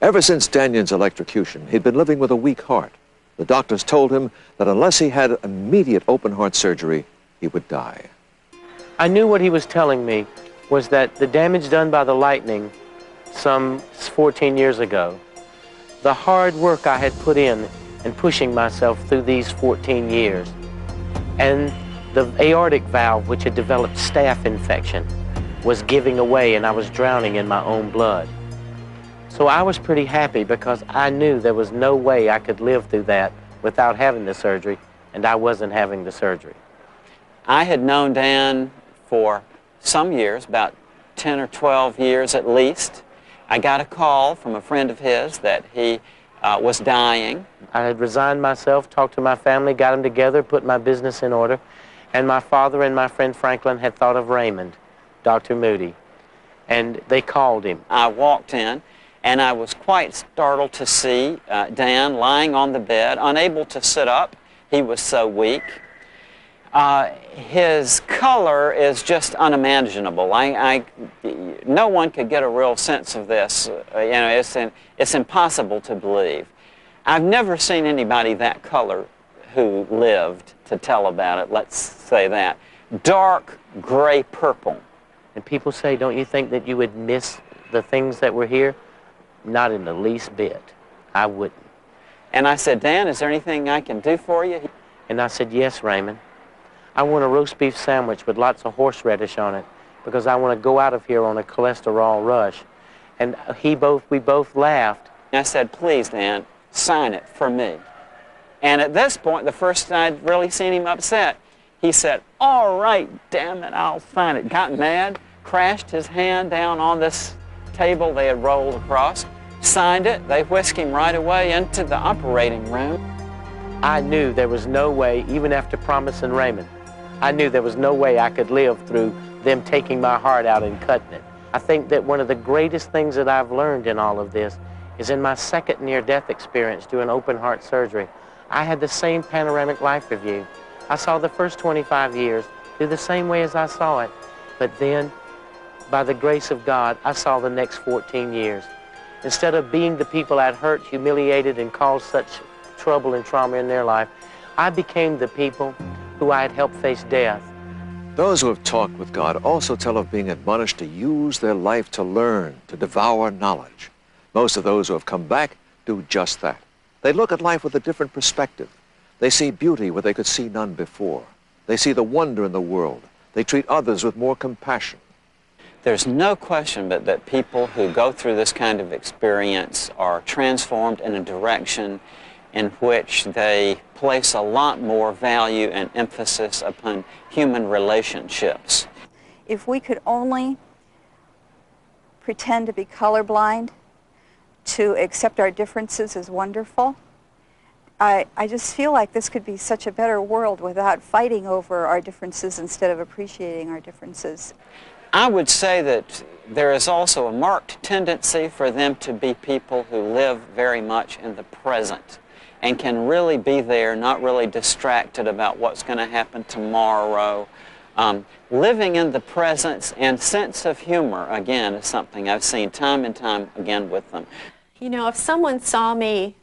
Ever since Dannion's electrocution, he'd been living with a weak heart. The doctors told him that unless he had immediate open-heart surgery, he would die. I knew what he was telling me was that the damage done by the lightning some 14 years ago, the hard work I had put in pushing myself through these 14 years, and the aortic valve, which had developed staph infection, was giving away and I was drowning in my own blood. So I was pretty happy because I knew there was no way I could live through that without having the surgery, and I wasn't having the surgery. I had known Dan for some years, about 10 or 12 years at least. I got a call from a friend of his that he was dying. I had resigned myself, talked to my family, got them together, put my business in order, and my father and my friend Franklin had thought of Raymond, Dr. Moody, and they called him. I walked in, and I was quite startled to see Dan lying on the bed, unable to sit up. He was so weak. His color is just unimaginable. No one could get a real sense of this. It's impossible to believe. I've never seen anybody that color who lived to tell about it, let's say that. Dark gray purple. And people say, don't you think that you would miss the things that were here? Not in the least bit. I wouldn't. And I said, Dan, is there anything I can do for you? And I said, yes, Raymond. I want a roast beef sandwich with lots of horseradish on it because I want to go out of here on a cholesterol rush. And we both laughed. I said, please, Dan, sign it for me. And at this point, the first time I'd really seen him upset, he said, all right, damn it, I'll sign it. Got mad, crashed his hand down on this table they had rolled across, signed it. They whisked him right away into the operating room. I knew there was no way, even after promising Raymond, I knew there was no way I could live through them taking my heart out and cutting it. I think that one of the greatest things that I've learned in all of this is in my second near-death experience doing open heart surgery. I had the same panoramic life review. I saw the first 25 years through the same way as I saw it. But then, by the grace of God, I saw the next 14 years. Instead of being the people I'd hurt, humiliated, and caused such trouble and trauma in their life, I became the people who I had helped face death. Those who have talked with God also tell of being admonished to use their life to learn, to devour knowledge. Most of those who have come back do just that. They look at life with a different perspective. They see beauty where they could see none before. They see the wonder in the world. They treat others with more compassion. There's no question but that people who go through this kind of experience are transformed in a direction in which they place a lot more value and emphasis upon human relationships. If we could only pretend to be colorblind, to accept our differences as wonderful, I just feel like this could be such a better world without fighting over our differences instead of appreciating our differences. I would say that there is also a marked tendency for them to be people who live very much in the present and can really be there, not really distracted about what's going to happen tomorrow. Living in the presence and sense of humor, again, is something I've seen time and time again with them. You know, if someone saw me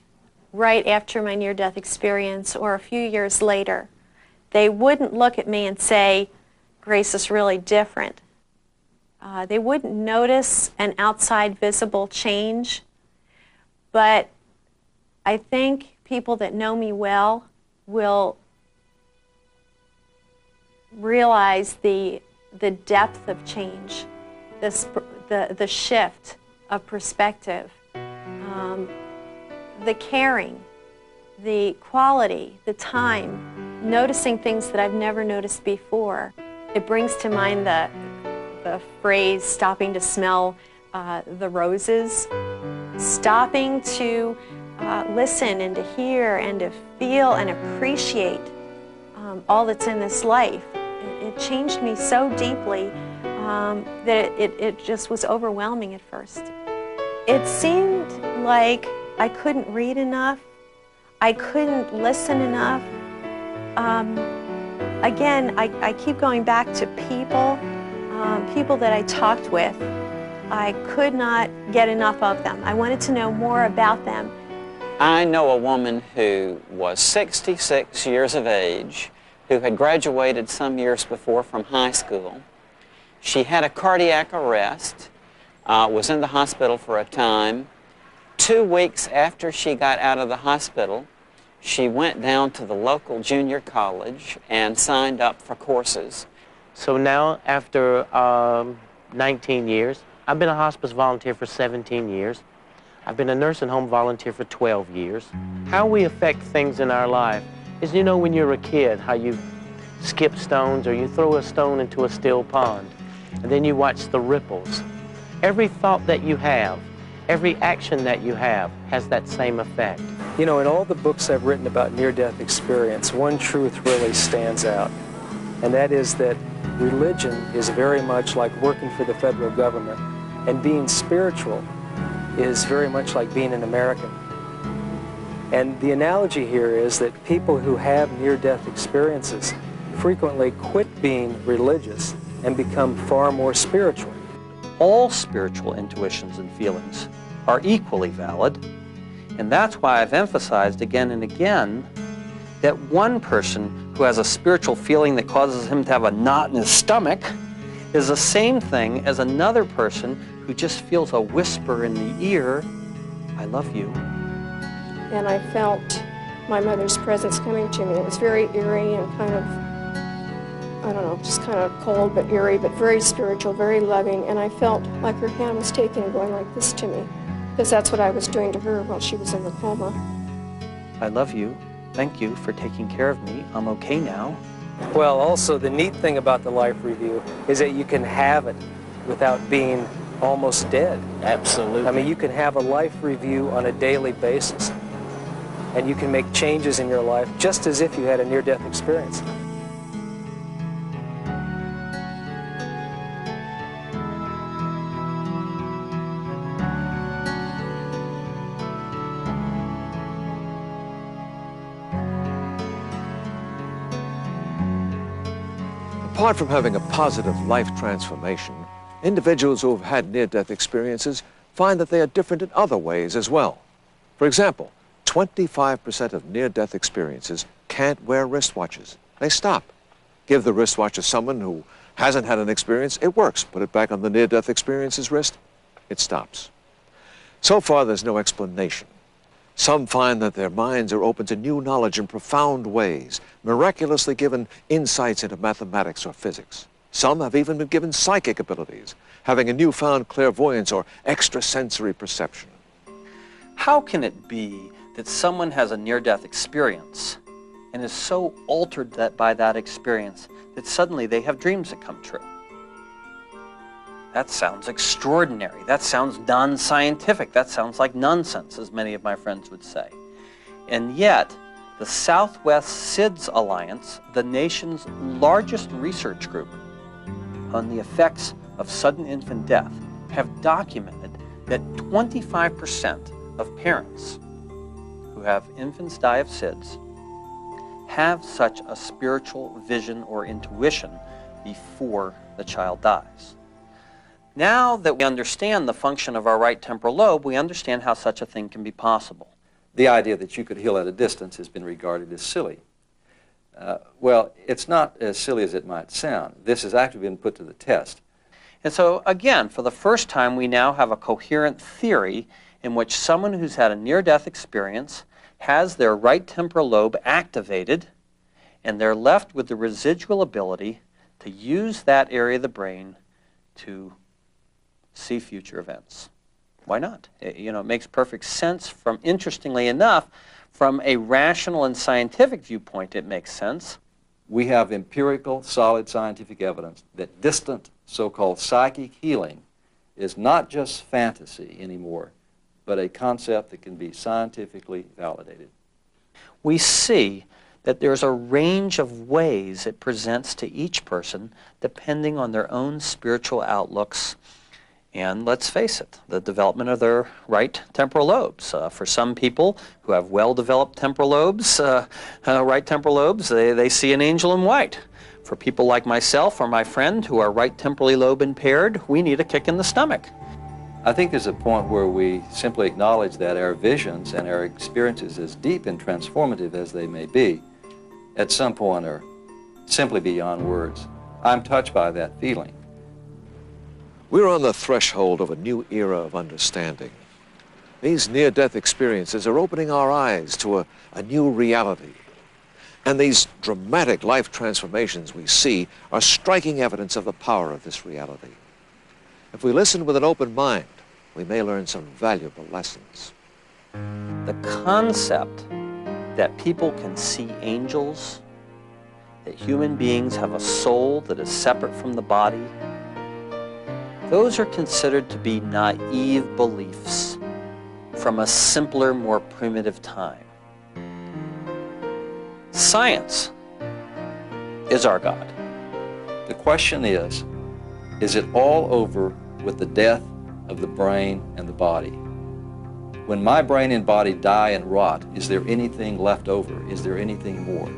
right after my near-death experience or a few years later, they wouldn't look at me and say, Grace is really different. They wouldn't notice an outside visible change, but I think people that know me well will realize the depth of change, the shift of perspective, the caring, the quality, the time, noticing things that I've never noticed before. It brings to mind the phrase, stopping to smell the roses, stopping to listen and to hear and to feel and appreciate all that's in this life. It changed me so deeply that it just was overwhelming at first. It seemed like I couldn't read enough. I couldn't listen enough. Again, I keep going back to people, people that I talked with. I could not get enough of them. I wanted to know more about them. I know a woman who was 66 years of age, who had graduated some years before from high school. She had a cardiac arrest, was in the hospital for a time. 2 weeks after she got out of the hospital, she went down to the local junior college and signed up for courses. So now, after 19 years, I've been a hospice volunteer for 17 years. I've been a nursing home volunteer for 12 years. How we affect things in our life is, you know, when you're a kid, how you skip stones or you throw a stone into a still pond, and then you watch the ripples. Every thought that you have, every action that you have has that same effect. You know, in all the books I've written about near-death experience, one truth really stands out, and that is that religion is very much like working for the federal government, and being spiritual is very much like being an American. And the analogy here is that people who have near-death experiences frequently quit being religious and become far more spiritual. All spiritual intuitions and feelings are equally valid, and that's why I've emphasized again and again that one person who has a spiritual feeling that causes him to have a knot in his stomach is the same thing as another person who just feels a whisper in the ear, I love you. And I felt my mother's presence coming to me. It was very eerie and kind of, I don't know, just kind of cold but eerie, but very spiritual, very loving. And I felt like her hand was taking and going like this to me, because that's what I was doing to her while she was in the coma. I love you. Thank you for taking care of me. I'm okay now. Well, also the neat thing about the life review is that you can have it without being almost dead. Absolutely. I mean, you can have a life review on a daily basis, and you can make changes in your life just as if you had a near-death experience. Apart from having a positive life transformation, individuals who have had near-death experiences find that they are different in other ways as well. For example, 25% of near-death experiences can't wear wristwatches. They stop. Give the wristwatch to someone who hasn't had an experience, it works. Put it back on the near-death experience's wrist, it stops. So far, there's no explanation. Some find that their minds are open to new knowledge in profound ways, miraculously given insights into mathematics or physics. Some have even been given psychic abilities, having a newfound clairvoyance or extrasensory perception. How can it be that someone has a near-death experience and is so altered by that experience that suddenly they have dreams that come true? That sounds extraordinary. That sounds non-scientific. That sounds like nonsense, as many of my friends would say. And yet, the Southwest SIDS Alliance, the nation's largest research group on the effects of sudden infant death, have documented that 25% of parents who have infants die of SIDS have such a spiritual vision or intuition before the child dies. Now that we understand the function of our right temporal lobe, we understand how such a thing can be possible. The idea that you could heal at a distance has been regarded as silly. Well, it's not as silly as it might sound. This has actually been put to the test. And so, again, for the first time, we now have a coherent theory in which someone who's had a near-death experience has their right temporal lobe activated, and they're left with the residual ability to use that area of the brain to see future events. Why not? It makes perfect sense from, interestingly enough, from a rational and scientific viewpoint, it makes sense. We have empirical, solid scientific evidence that distant so-called psychic healing is not just fantasy anymore, but a concept that can be scientifically validated. We see that there's a range of ways it presents to each person depending on their own spiritual outlooks and, let's face it, the development of their right temporal lobes. For some people who have well-developed temporal lobes, right temporal lobes, they see an angel in white. For people like myself or my friend who are right temporal lobe impaired, we need a kick in the stomach. I think there's a point where we simply acknowledge that our visions and our experiences, as deep and transformative as they may be, at some point are simply beyond words. I'm touched by that feeling. We're on the threshold of a new era of understanding. These near-death experiences are opening our eyes to a new reality. And these dramatic life transformations we see are striking evidence of the power of this reality. If we listen with an open mind, we may learn some valuable lessons. The concept that people can see angels, that human beings have a soul that is separate from the body, those are considered to be naive beliefs from a simpler, more primitive time. Science is our God. The question is it all over with the death of the brain and the body? When my brain and body die and rot, is there anything left over? Is there anything more?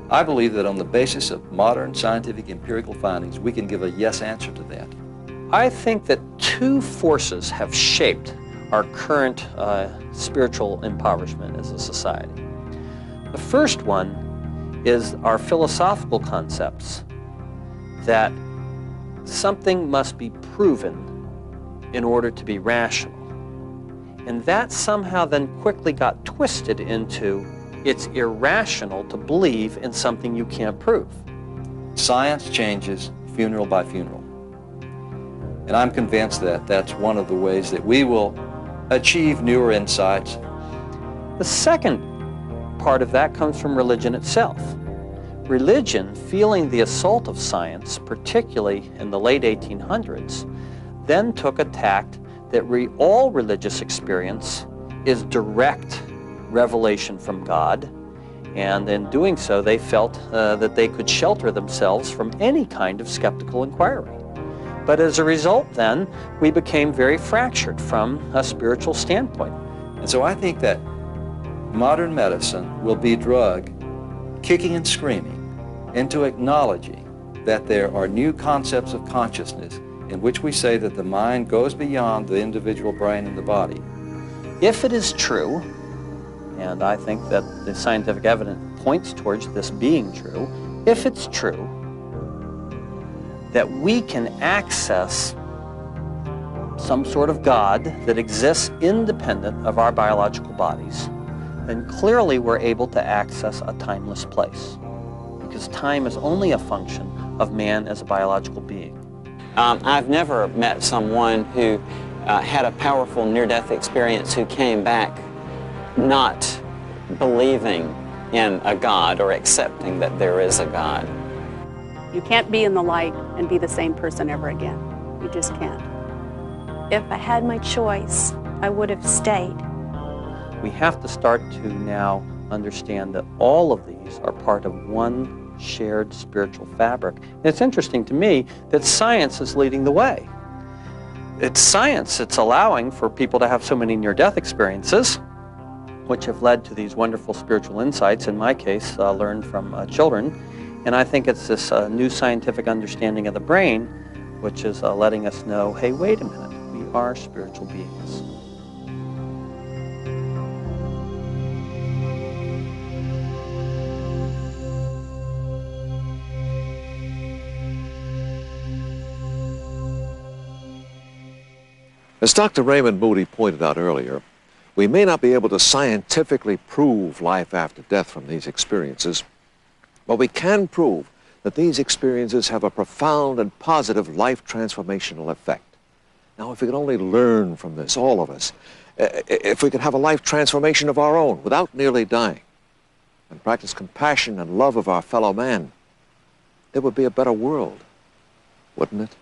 I believe that on the basis of modern scientific empirical findings, we can give a yes answer to that. I think that two forces have shaped our current spiritual impoverishment as a society. The first one is our philosophical concepts that something must be proven in order to be rational. And that somehow then quickly got twisted into it's irrational to believe in something you can't prove. Science changes funeral by funeral. And I'm convinced that that's one of the ways that we will achieve newer insights. The second part of that comes from religion itself. Religion, feeling the assault of science, particularly in the late 1800s, then took a tact that all religious experience is direct revelation from God, and in doing so they felt that they could shelter themselves from any kind of skeptical inquiry. But as a result then, we became very fractured from a spiritual standpoint. And so I think that modern medicine will be drugged, kicking and screaming, into acknowledging that there are new concepts of consciousness in which we say that the mind goes beyond the individual brain and the body. If it is true, and I think that the scientific evidence points towards this being true, if it's true that we can access some sort of God that exists independent of our biological bodies, then clearly we're able to access a timeless place, because time is only a function of man as a biological being. I've never met someone who had a powerful near-death experience who came back not believing in a God or accepting that there is a God. You can't be in the light and be the same person ever again. You just can't. If I had my choice, I would have stayed. We have to start to now understand that all of these are part of one shared spiritual fabric. And it's interesting to me that science is leading the way. It's science that's allowing for people to have so many near-death experiences, which have led to these wonderful spiritual insights, in my case, learned from children. And I think it's this new scientific understanding of the brain, which is letting us know, hey, wait a minute, we are spiritual beings. As Dr. Raymond Moody pointed out earlier, we may not be able to scientifically prove life after death from these experiences, but we can prove that these experiences have a profound and positive life transformational effect. Now, if we could only learn from this, all of us, if we could have a life transformation of our own without nearly dying, and practice compassion and love of our fellow man, there would be a better world, wouldn't it?